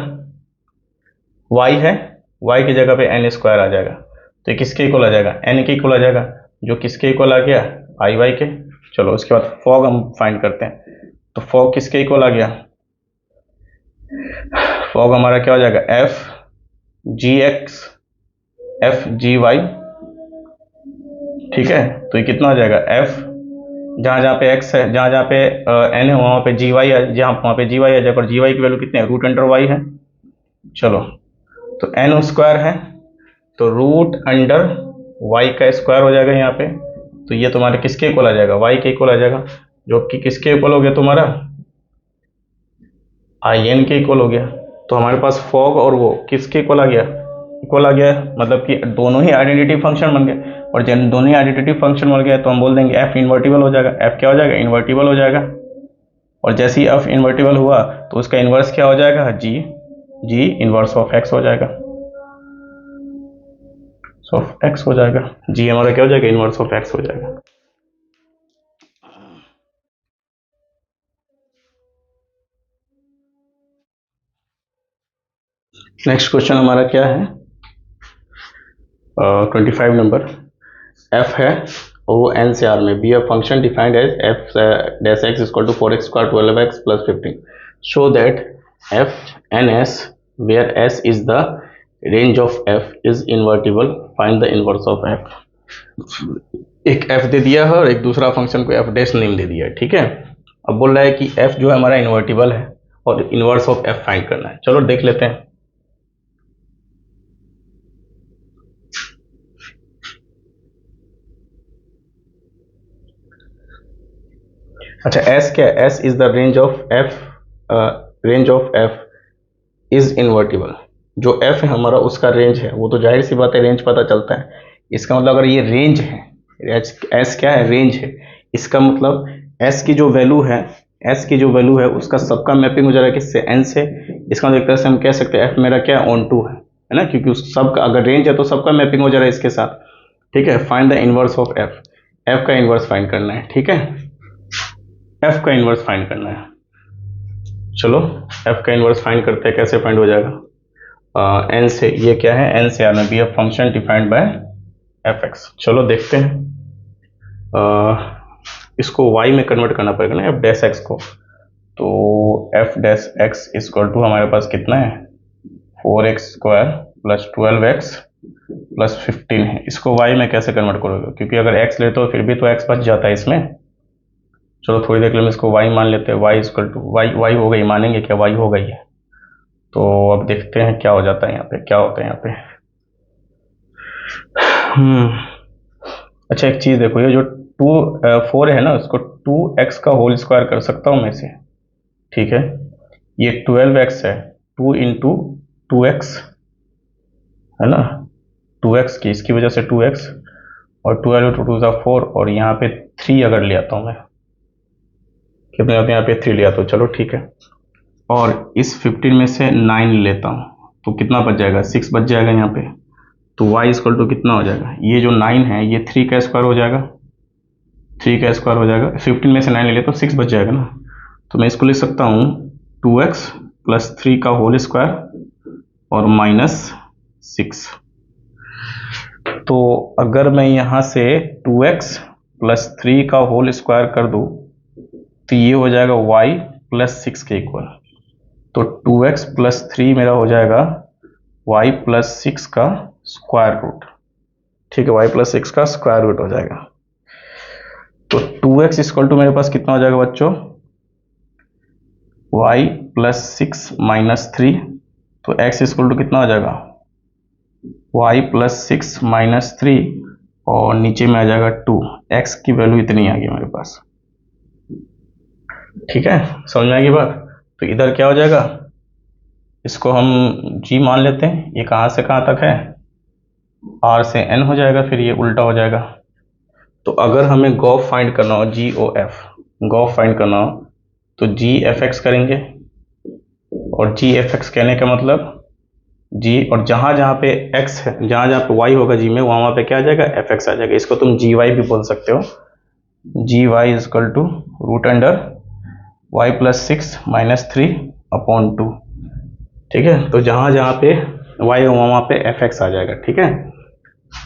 वाई है, वाई की जगह पे एन स्क्वायर आ जाएगा, तो ये किसके इक्वल आ जाएगा, एन के इक्वल आ जाएगा, जो किसके इक्वल आ गया, आई वाई के। चलो उसके बाद फॉग हम फाइंड करते हैं, तो फॉग किसके इक्वल आ गया, फॉग हमारा क्या हो जाएगा, f g x f g y, ठीक है। तो ये कितना हो जाएगा, एफ जहाँ जहाँ पे एक्स है, जहाँ जहाँ पे एन है, वहाँ पे जी वाई है, जहाँ वहाँ पे जी वाई आ जाएगा, और जी वाई की वैल्यू कितनी है, रूट अंडर वाई है। चलो तो एन स्क्वायर है, तो रूट अंडर वाई का स्क्वायर हो जाएगा यहाँ पे, तो ये तुम्हारे किसके इक्वल आ जाएगा, वाई के इक्वल आ जाएगा, जो कि किसके इक्वल हो गया तुम्हारा, आई एन के इक्वल हो गया। तो हमारे पास फॉग और वो किसके इक्वल आ गया, इक्वल आ गया, मतलब कि दोनों ही आइडेंटिटी फंक्शन बन गए, और जब दोनों ही आइडेंटिटी फंक्शन बन गए तो हम बोल देंगे एफ इन्वर्टिबल हो जाएगा, एफ क्या हो जाएगा, इन्वर्टिबल हो जाएगा। और जैसे ही एफ इन्वर्टिबल हुआ तो उसका इन्वर्स क्या हो जाएगा, जी जी इन्वर्स ऑफ एक्स हो जाएगा, ऑफ एक्स हो जाएगा, जी हमारा क्या हो जाएगा, इन्वर्स ऑफ एक्स हो जाएगा। नेक्स्ट क्वेश्चन हमारा क्या है, 25 नंबर, एफ है और वो एन से आर में, be a function defined as f dash x equal to 4x square 12x plus 15, show that f n s where s is the range of f is invertible, find the inverse of f. एक एफ दे दिया है और एक दूसरा फंक्शन को एफ डैश नेम दे दिया है, ठीक है। अब बोल रहा है कि एफ जो है हमारा इन्वर्टिबल है और इनवर्स ऑफ एफ फाइंड करना है। चलो देख लेते हैं। अच्छा एस क्या है, S is the range of F, range of f is invertible. जो एफ है हमारा उसका रेंज है, वो तो जाहिर सी बात है रेंज पता चलता है। इसका मतलब अगर ये रेंज है, एस क्या है, रेंज है, इसका मतलब एस की जो वैल्यू है, एस की जो वैल्यू है उसका सबका मैपिंग हो जा रहा है किससे, एन से। इसका मतलब एक तरह से हम कह सकते हैं एफ मेरा क्या है, ऑन टू है ना, क्योंकि उस सबका अगर रेंज है तो सबका मैपिंग हो जा रहा है इसके साथ, ठीक है। Find the inverse of F, F का इनवर्स फाइंड करना है, ठीक है, एफ का इनवर्स फाइंड करना है। चलो एफ का इनवर्स फाइंड करते हैं, कैसे फाइंड हो जाएगा, एन से, ये क्या है, एन से आर में be a function defined by F X. चलो देखते हैं, इसको वाई में कन्वर्ट करना पड़ेगा ना, एफ डैश एक्स को, तो f dash x equal to हमारे पास कितना है, 4x square plus 12x plus 15 है। इसको वाई में कैसे कन्वर्ट करोगे, क्योंकि अगर x लेते हो फिर भी तो x बच जाता है इसमें। चलो थोड़ी देर के लिए हम इसको y मान लेते हैं, y इक्वल टू वाई हो गई, मानेंगे क्या, y हो गई है। तो अब देखते हैं क्या हो जाता है यहाँ पे, क्या होता है यहाँ पे। अच्छा एक चीज़ देखो, ये जो 4 है ना, उसको 2x का होल स्क्वायर कर सकता हूँ मैं इसे, ठीक है। ये 12x है, 2 इंटू 2x है ना, 2x की, इसकी वजह से 2x, और 12 इंटू 2 4, और यहाँ पे 3 अगर ले आता हूँ मैं, कितने होते हैं यहाँ पे, 3 ले आता हूँ, चलो ठीक है। और इस 15 में से 9 लेता हूँ तो कितना बच जाएगा, 6 बच जाएगा यहाँ पे। तो y इक्वल टू कितना हो जाएगा, ये जो 9 है ये 3 का स्क्वायर हो जाएगा, 3 का स्क्वायर हो जाएगा, 15 में से 9 ले लेते तो 6 बच जाएगा ना। तो मैं इसको लिख सकता हूँ 2x प्लस 3 का होल स्क्वायर और माइनस 6। तो अगर मैं यहाँ से 2x प्लस 3 का होल स्क्वायर कर दूँ तो ये हो जाएगा y प्लस 6 के इक्वल। तो 2x प्लस 3 मेरा हो जाएगा y प्लस 6 का स्क्वायर रूट, ठीक है, y प्लस 6 का स्क्वायर रूट हो जाएगा। तो 2x इक्वल टू मेरे पास कितना हो जाएगा बच्चों, y प्लस 6 माइनस 3, तो x इक्वल टू कितना हो जाएगा, y प्लस 6 माइनस 3, और नीचे में आ जाएगा 2, x की वैल्यू इतनी आ गई मेरे पास, ठीक है, समझ में आएगी बात। तो इधर क्या हो जाएगा, इसको हम g मान लेते हैं, ये कहाँ से कहाँ तक है, r से n हो जाएगा, फिर ये उल्टा हो जाएगा। तो अगर हमें गॉफ फाइंड करना हो, GOF गॉफ फाइंड करना हो, तो जी एफ एक्स करेंगे, और जी एफ एक्स कहने का मतलब जी, और जहाँ जहाँ पे x है, जहाँ जहाँ पे y होगा जी में, वहाँ पे क्या आ जाएगा, एफ एक्स आ जाएगा। इसको तुम जी वाई भी बोल सकते हो, G Y is equal to root under y plus 6 minus 3 upon 2। ठीक है, तो जहाँ जहाँ पे y है वहाँ पे एफ एक्स आ जाएगा। ठीक है,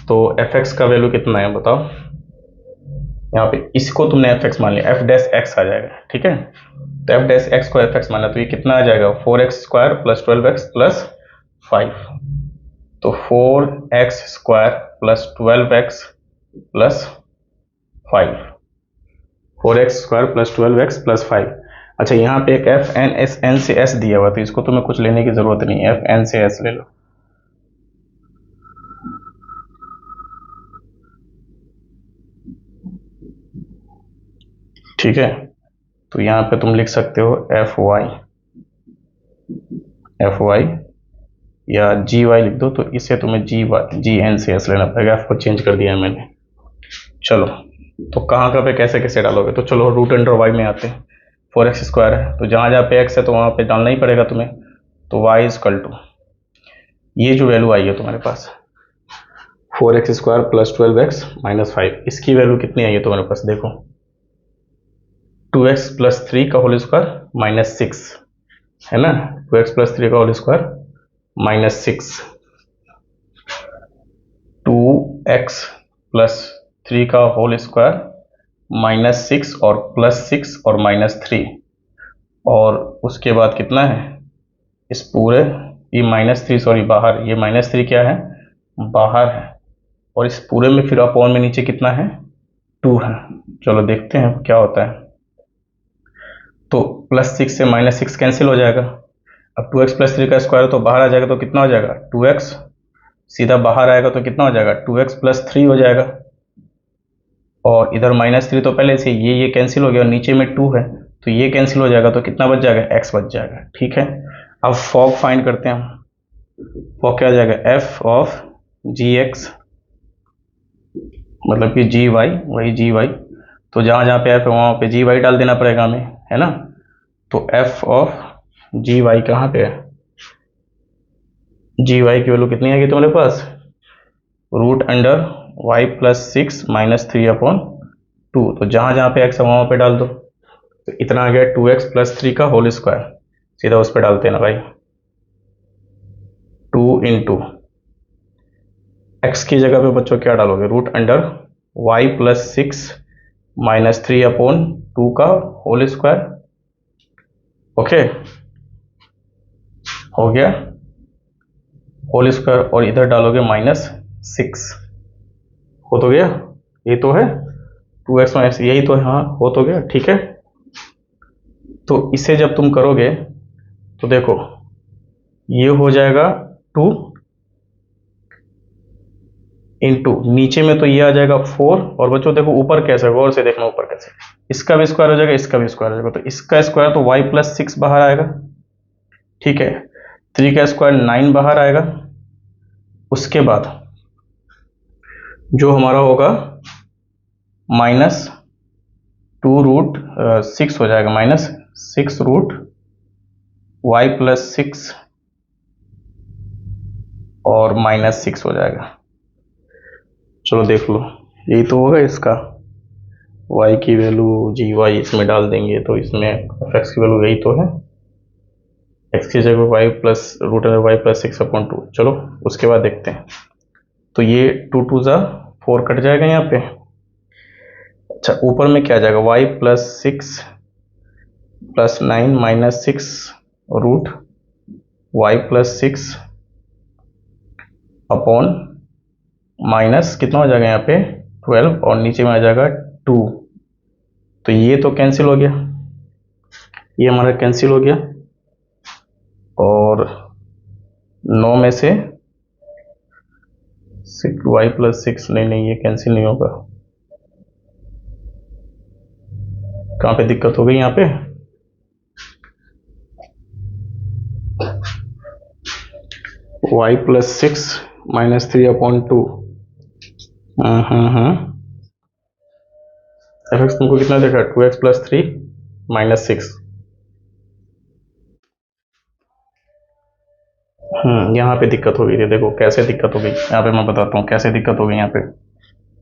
तो एफ एक्स का वैल्यू कितना है बताओ, यहाँ पे इसको तुमने एफ एक्स मान लिया, एफ डैश एक्स आ जाएगा। ठीक है, तो एफ डैश एक्स को एफ एक्स माना, तो ये कितना आ जाएगा, 4x² प्लस 12x प्लस 5। तो 4x² plus 12x plus 5, 4x² plus 12x plus 5। अच्छा, यहाँ पे एक एफ एन एस एन से एस दिया हुआ, तो इसको तुम्हें कुछ लेने की जरूरत नहीं है, एफ एन से एस ले लो। ठीक है, तो यहाँ पे तुम लिख सकते हो एफ वाई या जी वाई लिख दो, तो इसे तुम्हें जी एन से एस लेना पड़ेगा, एफ को चेंज कर दिया मैंने। चलो, तो कहाँ पे कैसे कैसे डालोगे, तो चलो रूट अंडर वाई में आते हैं। 4x² है, तो जहाँ जहाँ पे एक्स है तो वहाँ पे डालना ही पड़ेगा तुम्हें। तो वाई इज इक्वल टू, ये जो वैल्यू आई है तुम्हारे पास 4x² प्लस 12x माइनस 5, इसकी वैल्यू कितनी आई है तुम्हारे पास, देखो 2x प्लस 3 का होल स्क्वायर माइनस 6 है ना, 2x प्लस 3 का whole square minus 6, 2x plus 3 का होल स्क्वायर माइनस 6 और प्लस 6 और माइनस 3, और उसके बाद कितना है इस पूरे, ये माइनस 3 सॉरी बाहर, ये माइनस 3 क्या है, बाहर है, और इस पूरे में फिर अपॉन में नीचे कितना है, 2 है। चलो देखते हैं क्या होता है। तो प्लस 6 से माइनस 6 कैंसिल हो जाएगा, अब 2x प्लस 3 का स्क्वायर तो बाहर आ जाएगा, तो कितना हो जाएगा 2x, सीधा बाहर आएगा तो कितना हो जाएगा 2x प्लस 3 हो जाएगा, और इधर माइनस 3 तो पहले से ये कैंसिल हो गया, और नीचे में 2 है तो ये कैंसिल हो जाएगा, तो कितना बच जाएगा, x बच जाएगा। ठीक है, अब फॉग फाइंड करते हैं हम, फॉग क्या आ जाएगा, एफ ऑफ जी एक्स मतलब कि जी वाई, वही जी वाई, तो जहाँ जहाँ पे एफ है वहाँ पे जी वाई डाल देना पड़ेगा हमें, है ना। तो एफ ऑफ जी वाई कहाँ पे है, जी वाई की वैल्यू कितनी आएगी तुम्हारे पास, root under Y plus 6 minus 3 upon 2, तो जहाँ जहाँ पे एक्स है वहाँ पे डाल दो, तो इतना आ गया 2x प्लस 3 का होल स्क्वायर, सीधा उस पर डालते हैं ना भाई, 2 इंटू एक्स की जगह पे बच्चों क्या डालोगे, root under Y plus 6 minus 3 upon 2 का होल स्क्वायर। ओके, हो गया होल स्क्वायर, और इधर डालोगे माइनस 6, हो तो गया, ये तो है 2x माइनस, यही तो है, हाँ हो तो गया। ठीक है, तो इसे जब तुम करोगे तो देखो ये हो जाएगा 2 इंटू नीचे में तो ये आ जाएगा 4, और बच्चों देखो ऊपर कैसे, गौर से देखना ऊपर कैसे, इसका भी स्क्वायर हो जाएगा, इसका भी स्क्वायर हो जाएगा, तो इसका स्क्वायर तो y प्लस 6 बाहर आएगा। ठीक है, 3 का स्क्वायर 9 बाहर आएगा, उसके बाद जो हमारा होगा माइनस 2 रूट 6 हो जाएगा, माइनस 6 रूट y प्लस 6 और माइनस 6 हो जाएगा। चलो देख लो, यही तो होगा इसका, y की वैल्यू जी वाई इसमें डाल देंगे तो इसमें x की वैल्यू यही तो है, x की जगह y plus root under Y plus 6 upon 2। चलो उसके बाद देखते हैं, तो ये 2 2 ज़ा 4 कट जाएगा यहाँ पे। अच्छा, ऊपर में क्या आ जाएगा, y plus 6 plus 9 minus 6 root y plus 6 upon minus कितना हो जाएगा यहाँ पे 12, और नीचे में आ जाएगा 2, तो ये तो कैंसिल हो गया, ये हमारा कैंसिल हो गया, और 9 में से 6 y प्लस 6, नहीं ये कैंसिल नहीं होगा, कहाँ पे दिक्कत हो गई यहाँ पे, y plus 6 minus 3 upon 2, F x तुमको कितना देखा, 2x प्लस 3 माइनस 6, यहाँ पे दिक्कत हो गई थी, देखो कैसे दिक्कत हो गई, यहाँ पे मैं बताता हूँ कैसे दिक्कत हो गई। यहाँ पे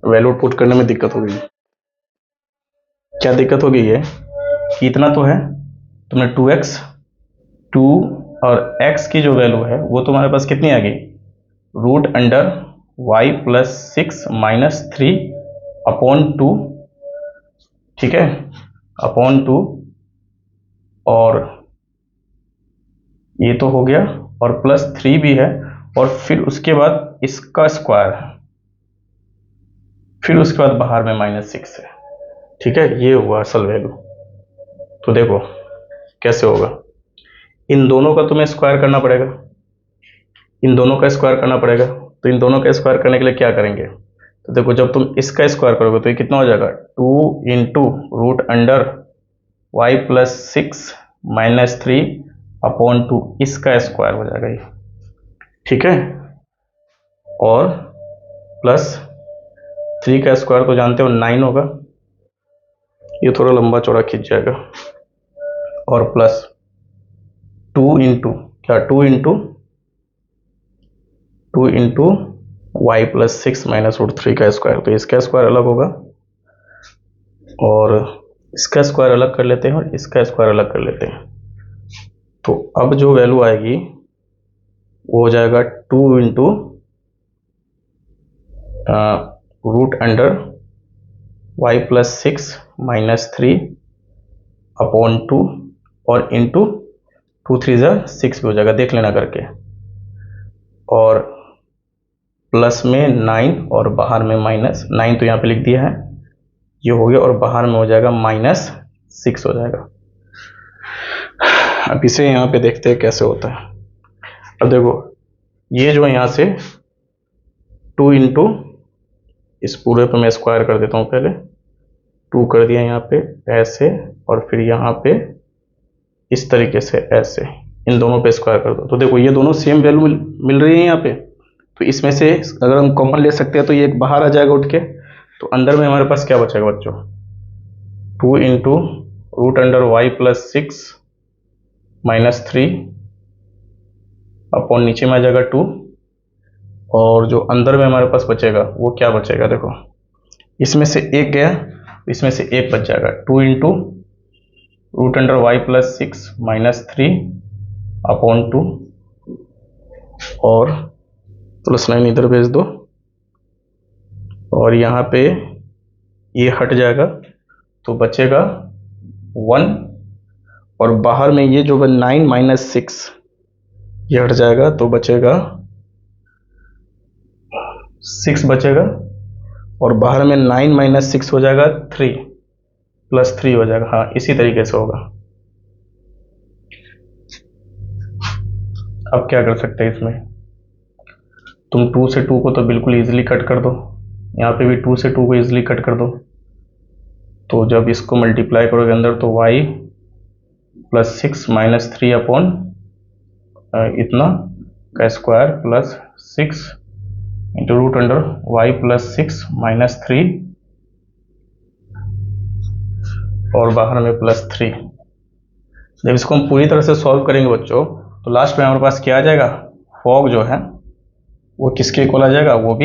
वैल्यू पुट करने में दिक्कत हो गई। क्या दिक्कत हो गई है कि इतना तो है, तुमने 2x 2 और x की जो वैल्यू है वो तुम्हारे पास कितनी आ गई, √y+6 - 3/2, ठीक है, /2, और ये तो हो गया, और +3 भी है, और फिर उसके बाद इसका स्क्वायर है, फिर उसके बाद बाहर में -6 है, ठीक है, ये हुआ असल वैल्यू। तो देखो कैसे होगा, इन दोनों का तुम्हें स्क्वायर करना पड़ेगा, इन दोनों का स्क्वायर करना पड़ेगा। तो इन दोनों का स्क्वायर करने के लिए क्या करेंगे, तो देखो जब तुम इसका स्क्वायर करोगे तो ये कितना हो जाएगा, 2 इंटू √y+6 - 3/2 इसका स्क्वायर हो जाएगा ये, ठीक है, और +3 का स्क्वायर तो जानते हो 9 होगा, ये थोड़ा लंबा चौड़ा खींच जाएगा, और +2 इंटू क्या, 2 इंटू y+6 - √3 का स्क्वायर, तो इसका स्क्वायर अलग होगा, और इसका स्क्वायर अलग कर लेते हैं, और इसका स्क्वायर अलग कर लेते हैं। तो अब जो वैल्यू आएगी वो हो जाएगा 2 इंटू √y+6 - 3/2, और इंटू 2 3 6 भी हो जाएगा, देख लेना करके, और प्लस में 9 और बाहर में -9, तो यहाँ पे लिख दिया है, ये हो गया, और बाहर में हो जाएगा -6 हो जाएगा। अब इसे यहाँ पे देखते हैं कैसे होता है। अब देखो ये जो है यहाँ से 2 इंटू, इस पूरे पे मैं स्क्वायर कर देता हूँ, पहले 2 कर दिया यहाँ पे ऐसे, और फिर यहाँ पे इस तरीके से ऐसे, इन दोनों पे स्क्वायर कर दो। तो देखो ये दोनों सेम वैल्यू मिल रही है यहाँ पे, तो इसमें से अगर हम कॉमन ले सकते हैं तो ये एक बाहर आ जाएगा उठ के, तो अंदर में हमारे पास क्या बचेगा बच्चों, 2 इंटू √y+6 - 3 अपॉन नीचे में आ जाएगा 2, और जो अंदर में हमारे पास बचेगा वो क्या बचेगा, देखो इसमें से एक गया, इसमें से एक बच जाएगा, 2 इंटू √y+6 - 3/2, और +9 इधर भेज दो, और यहाँ पे ये हट जाएगा, तो बचेगा 1, और बाहर में ये जो 9 - 6 ये हट जाएगा, तो बचेगा 6 बचेगा, और बाहर में 9 - 6 हो जाएगा 3, +3 हो जाएगा। हाँ इसी तरीके से होगा। अब क्या कर सकते हैं इसमें, तुम 2 से 2 को तो बिल्कुल ईजिली कट कर दो, यहाँ पे भी 2 से 2 को ईजिली कट कर दो, तो जब इसको मल्टीप्लाई करोगे अंदर तो y+6 - 3 अपॉन इतना का स्क्वायर +6 इंटू √y+6 - 3, और बाहर में +3। जब इसको हम पूरी तरह से सॉल्व करेंगे बच्चों, तो लास्ट में हमारे पास क्या आ जाएगा, फॉग जो है वो किसके इक्वल आ जाएगा, वो y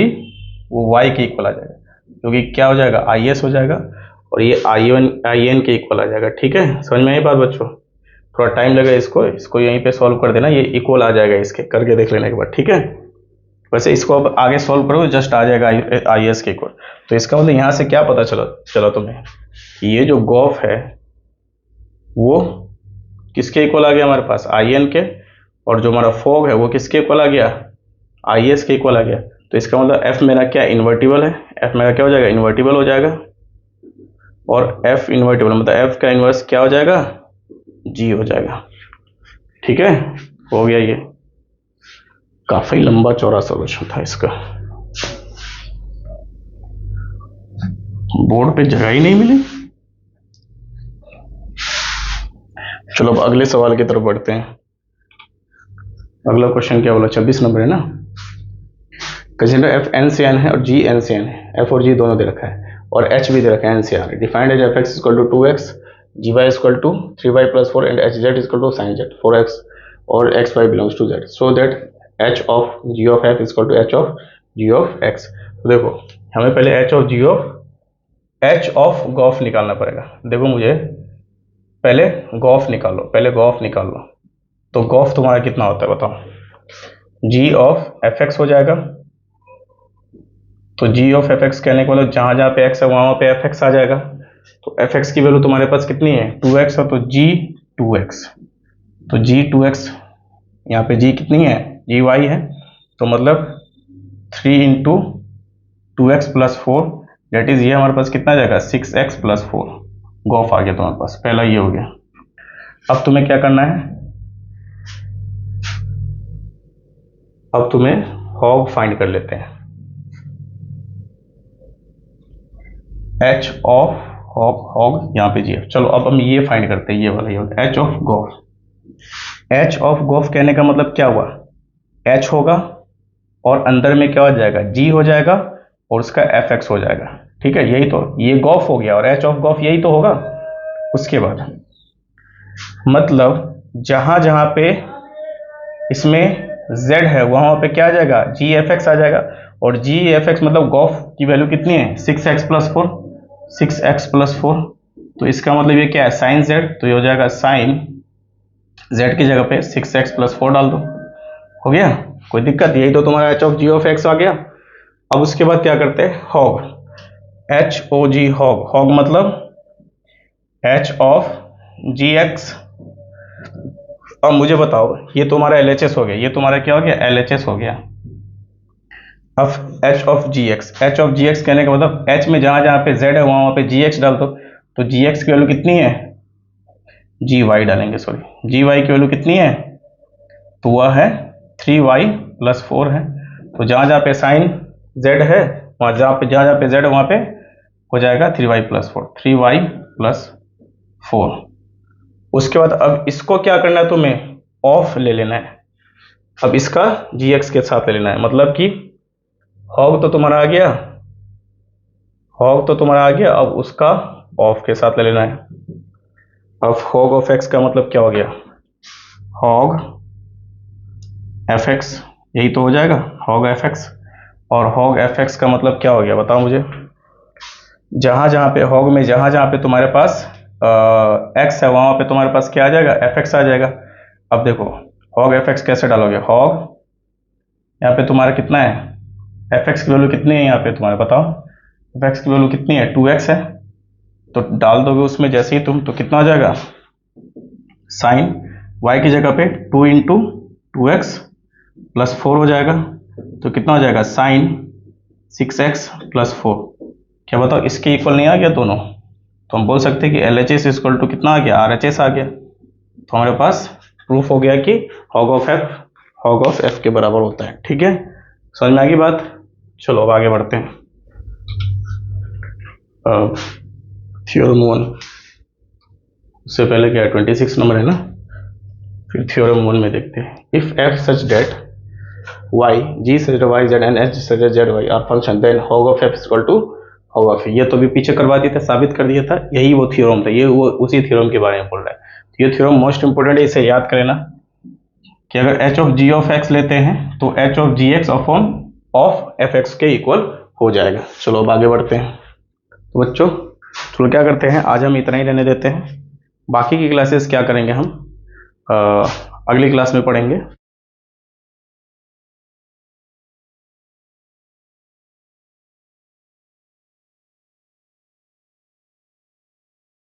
के इक्वल आ जाएगा, क्योंकि क्या हो जाएगा, IS हो जाएगा, और ये IN के इक्वल आ जाएगा। ठीक है, समझ में आई बात बच्चों, थोड़ा टाइम लगेगा, इसको यहीं पे सॉल्व कर देना, ये इक्वल आ जाएगा इसके, करके देख लेने के बाद। ठीक है, वैसे इसको अब आगे सॉल्व करोगे जस्ट आ जाएगा IS के इक्वल। तो इसका मतलब यहाँ से क्या पता चला तुम्हें कि ये जो गॉफ है वो किसके इक्वल आ गया हमारे पास, IN के, और जो हमारा फॉग है वो किसके इक्वल आ गया, IS के इक्वल आ गया। तो इसका मतलब F मेरा क्या इन्वर्टिबल है, F मेरा क्या हो जाएगा, इन्वर्टिबल हो जाएगा, और F इन्वर्टिबल मतलब F का इन्वर्स क्या हो जाएगा, G हो जाएगा। ठीक है, हो गया, ये काफी लंबा चौड़ा सॉल्यूशन था इसका, बोर्ड पे जगह ही नहीं मिली। चलो अब अगले सवाल की तरफ बढ़ते हैं। अगला क्वेश्चन क्या बोला, 26 नंबर है ना। कंसीडर F n से n है और G n से n है, F और G दोनों दे रखा है, और H भी दे रखा है n से r। Defined as fx = 2x, gy = 3y + 4 and hz = sin z, 4x और xy belongs to z, so that h of ji of f equal to h of ji of x. तो देखो हमें पहले एच ऑफ गॉफ निकालना पड़ेगा। देखो मुझे पहले गॉफ निकाल लो। तो गॉफ तुम्हारा कितना होता है बताओ। जी ऑफ एफ एक्स हो जाएगा। तो जी ऑफ एफ एक्स कहने के मतलब जहां जहां पे एक्स है वहां पे एफ एक्स आ जाएगा। तो एफ एक्स की वैल्यू तुम्हारे पास कितनी है 2x है, तो जी 2x। तो जी 2x यहाँ पे जी कितनी है जी वाई है, तो मतलब 3 into 2x plus 4 date is ये हमारे पास कितना आ जाएगा 6x प्लस 4। गॉफ आ गया तुम्हारे पास, पहला ये हो गया। अब तुम्हें क्या करना है, अब तुम्हें हॉग फाइंड कर लेते हैं। एच ऑफ हॉग यहाँ पे जी। चलो अब हम ये फाइंड करते हैं, ये वाला ये होगा h of gof. H of gof कहने का मतलब क्या हुआ, एच होगा और अंदर में क्या हो जाएगा जी हो जाएगा और उसका एफ एक्स हो जाएगा। ठीक है, यही तो ये गॉफ हो गया और एच ऑफ गॉफ यही तो होगा। उसके बाद मतलब जहां जहां पे इसमें z है वहां पे क्या आ जाएगा जी एफ एक्स आ जाएगा। और जी एफ एक्स मतलब गॉफ की वैल्यू कितनी है 6x प्लस 4, 6x प्लस 4। तो इसका मतलब ये क्या है साइन z, तो ये हो जाएगा साइन z की जगह पे 6x प्लस 4 डाल दो, हो गया। कोई दिक्कत, यही तो तुम्हारा H of ji of X आ गया। अब उसके बाद क्या करते हैं hog, H O G hog. Hog मतलब एच ऑफ जी एक्स। अब मुझे बताओ ये तुम्हारा एल एच एस हो गया, ये तुम्हारा क्या हो गया एल एच एस हो गया। अब h of ji x, h of ji x कहने का मतलब एच में जहां जहां पे जेड है वहां पे जी एक्स डाल दो। तो जी एक्स की वैल्यू कितनी है जी वाई डालेंगे, सॉरी जी वाई की वैल्यू कितनी है, तो वह है 3y प्लस 4 है। तो जहां जहां पे साइन z है वहां जहां पे z है वहां पे हो जाएगा 3y प्लस 4, 3y प्लस 4। उसके बाद अब इसको क्या करना है तुम्हें ऑफ ले लेना है। अब इसका gx के साथ ले लेना है, मतलब कि हॉग तो तुम्हारा आ गया, अब उसका ऑफ के साथ ले लेना है। अब हॉग ऑफ x का मतलब क्या हो गया हॉग एफ एक्स, यही तो हो जाएगा हॉग एफ एक्स। और हॉग एफ एक्स का मतलब क्या हो गया बताओ मुझे, जहां जहां पे हॉग में जहां जहां पे तुम्हारे पास एक्स है वहां पे तुम्हारे पास क्या आ जाएगा एफ एक्स आ जाएगा। अब देखो हॉग एफ एक्स कैसे डालोगे, हॉग यहाँ पे तुम्हारा कितना है एफ एक्स की वैल्यू कितनी है यहाँ पे तुम्हारे बताओ, एफ एक्स की वैल्यू कितनी है 2x है। तो डाल दोगे उसमें जैसे ही तुम, तो कितना हो जाएगा साइन y की जगह पे 2 इंटू 2x प्लस 4 हो जाएगा। तो कितना हो जाएगा साइन 6x प्लस 4। क्या बताओ इसके इक्वल नहीं आ गया दोनों, तो हम बोल सकते हैं कि L H S equal to कितना आ गया आर एच एस आ गया। तो हमारे पास प्रूफ हो गया कि हॉग ऑफ एफ के बराबर होता है। ठीक है, समझ में आ गई बात। चलो अब आगे बढ़ते हैं। थ्योरम 1 उससे पहले क्या है 26 नंबर है ना, फिर थ्योरम 1 में देखते हैं। If f such that y g such that y z and h such that z y are function then hog of f is equal to hog of ये तो भी पीछे करवा दिया था, साबित कर दिया था, यही वो थ्योरम था, ये वो उसी थ्योरम के बारे में बोल रहा है। तो ये थ्योरम मोस्ट इंपोर्टेंट है, इसे याद कर लेना कि अगर h of g of x लेते हैं तो h of ji x upon of F x के इक्वल हो जाएगा। चलो अब आगे बढ़ते हैं। तो बच्चों चलो क्या करते हैं, आज हम इतना ही रहने देते हैं, बाकी की क्लासेस क्या करेंगे हम अगली क्लास में पढ़ेंगे।